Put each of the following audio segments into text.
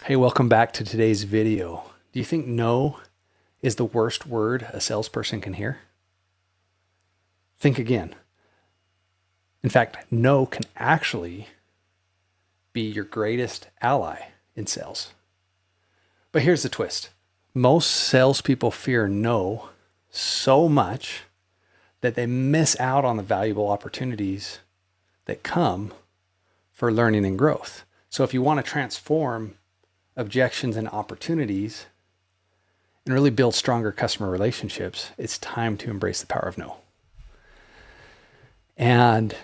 Hey, welcome back to today's video. Do you think no is the worst word a salesperson can hear? Think again. In fact, no can actually be your greatest ally in sales. But here's the twist. Most salespeople fear no so much that they miss out on the valuable opportunities that come for learning and growth. So if you want to transform objections and opportunities and really build stronger customer relationships, it's time to embrace the power of no. And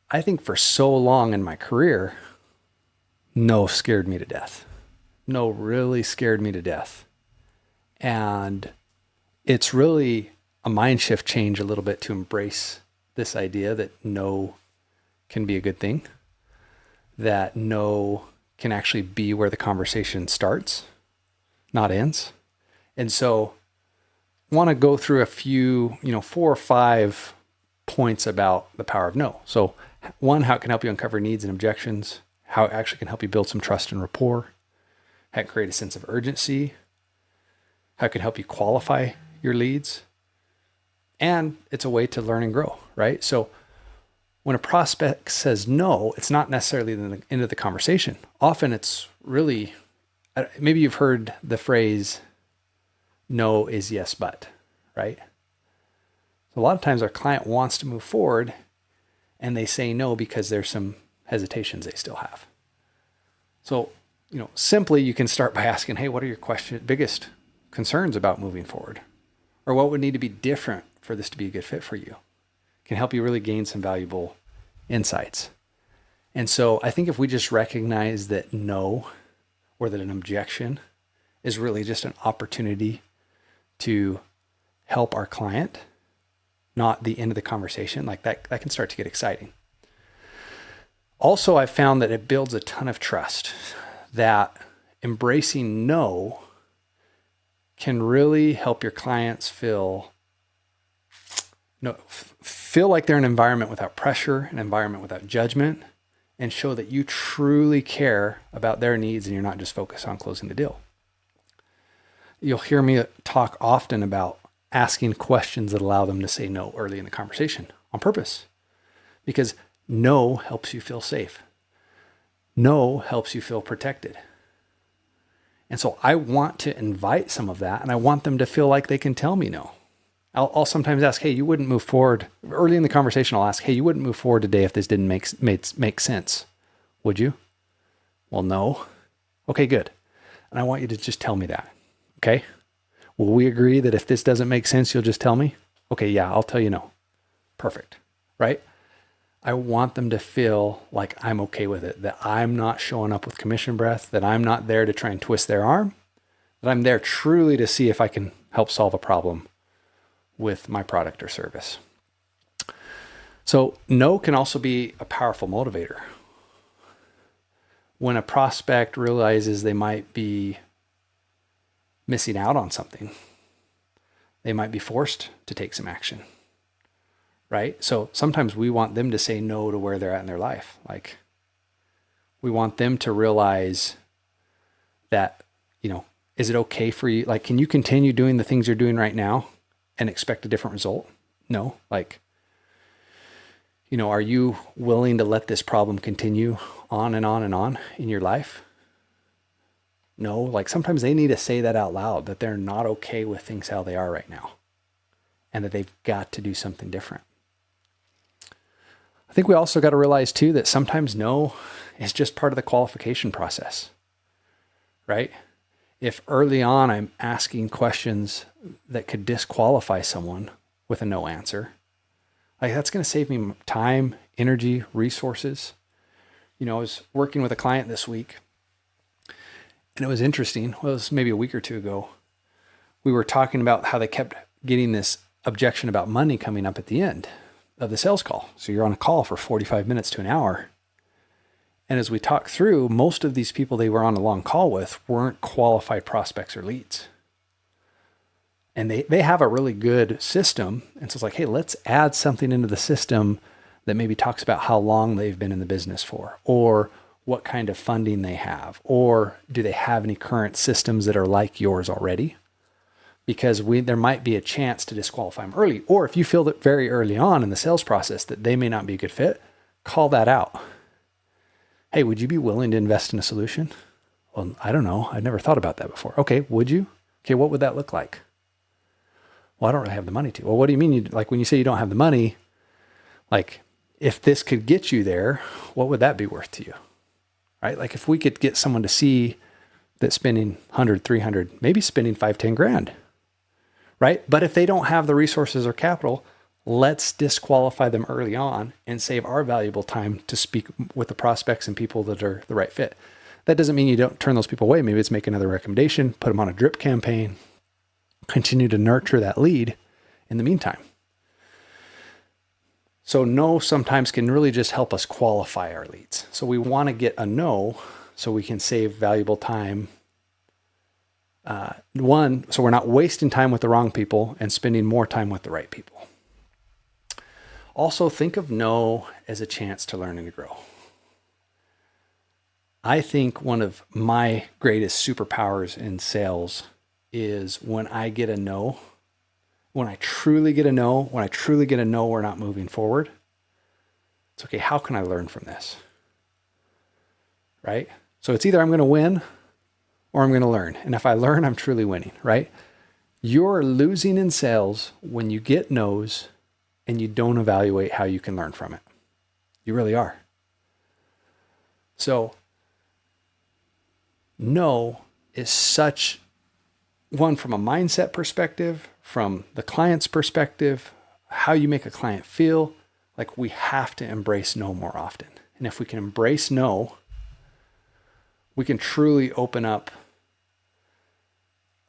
I think for so long in my career, no scared me to death. No really scared me to death. And it's really a mind shift change a little bit to embrace this idea that no can be a good thing, that no can actually be where the conversation starts, not ends. And so I want to go through a few, 4 or 5 points about the power of no. So one, how it can help you uncover needs and objections, how it actually can help you build some trust and rapport, how it can create a sense of urgency, how it can help you qualify your leads, and it's a way to learn and grow, right? So when a prospect says no, it's not necessarily the end of the conversation. Often it's really, maybe you've heard the phrase, no is yes, but, right? So a lot of times our client wants to move forward and they say no because there's some hesitations they still have. So, simply you can start by asking, hey, what are your biggest concerns about moving forward? Or what would need to be different for this to be a good fit for you? Can help you really gain some valuable insights. And so I think if we just recognize that no, or that an objection is really just an opportunity to help our client, not the end of the conversation, like that can start to get exciting. Also, I've found that it builds a ton of trust, that embracing no can really help your clients feel like they're in an environment without pressure, an environment without judgment, and show that you truly care about their needs and you're not just focused on closing the deal. You'll hear me talk often about asking questions that allow them to say no early in the conversation on purpose, because no helps you feel safe. No helps you feel protected. And so I want to invite some of that, and I want them to feel like they can tell me no. I'll sometimes ask, hey, you wouldn't move forward. Early in the conversation, I'll ask, hey, you wouldn't move forward today if this didn't make sense, would you? Well, no. Okay, good. And I want you to just tell me that, okay? Will we agree that if this doesn't make sense, you'll just tell me? Okay, yeah, I'll tell you no. Perfect, right? I want them to feel like I'm okay with it, that I'm not showing up with commission breath, that I'm not there to try and twist their arm, that I'm there truly to see if I can help solve a problem with my product or service. So no can also be a powerful motivator. When a prospect realizes they might be missing out on something, they might be forced to take some action, right? So sometimes we want them to say no to where they're at in their life. Like, we want them to realize that, is it okay for you? Like, can you continue doing the things you're doing right now and expect a different result? No. Like, are you willing to let this problem continue on and on and on in your life? No. Like, sometimes they need to say that out loud, that they're not okay with things how they are right now and that they've got to do something different. I think we also got to realize too that sometimes no is just part of the qualification process, right? If early on I'm asking questions that could disqualify someone with a no answer, like, that's going to save me time, energy, resources. I was working with a client this week, and it was interesting. Well, it was maybe a week or two ago. We were talking about how they kept getting this objection about money coming up at the end of the sales call. So you're on a call for 45 minutes to an hour. And as we talked through, most of these people they were on a long call with weren't qualified prospects or leads. And they have a really good system. And so it's like, hey, let's add something into the system that maybe talks about how long they've been in the business for, or what kind of funding they have, or do they have any current systems that are like yours already? Because there might be a chance to disqualify them early. Or if you feel that very early on in the sales process that they may not be a good fit, call that out. Hey, would you be willing to invest in a solution? Well, I don't know. I've never thought about that before. Okay, would you? Okay, what would that look like? Well, I don't really have the money to. Well, what do you mean? Like when you say you don't have the money, like if this could get you there, what would that be worth to you? Right? Like if we could get someone to see that spending 100, 300, maybe spending 5, 10 grand, right? But if they don't have the resources or capital, let's disqualify them early on and save our valuable time to speak with the prospects and people that are the right fit. That doesn't mean you don't turn those people away. Maybe it's make another recommendation, put them on a drip campaign, continue to nurture that lead in the meantime. So no sometimes can really just help us qualify our leads. So we want to get a no so we can save valuable time. One, so we're not wasting time with the wrong people and spending more time with the right people. Also, think of no as a chance to learn and to grow. I think one of my greatest superpowers in sales is when I get a no, when I truly get a no, we're not moving forward. It's okay, how can I learn from this? Right? So it's either I'm going to win or I'm going to learn. And if I learn, I'm truly winning, right? You're losing in sales when you get no's and you don't evaluate how you can learn from it. You really are. So no is such one from a mindset perspective, from the client's perspective, how you make a client feel. Like we have to embrace no more often. And if we can embrace no, we can truly open up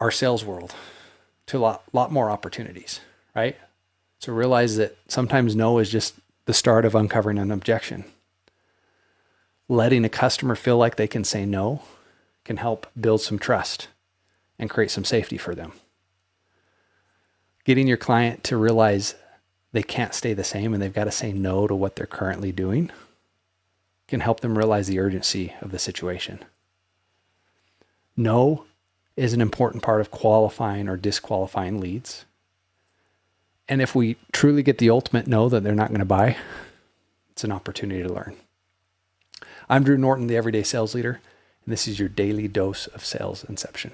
our sales world to a lot more opportunities, right? So realize that sometimes no is just the start of uncovering an objection. Letting a customer feel like they can say no can help build some trust and create some safety for them. Getting your client to realize they can't stay the same and they've got to say no to what they're currently doing can help them realize the urgency of the situation. No is an important part of qualifying or disqualifying leads. And if we truly get the ultimate no that they're not going to buy, it's an opportunity to learn. I'm Drew Norton, the Everyday Sales Leader, and this is your daily dose of sales inception.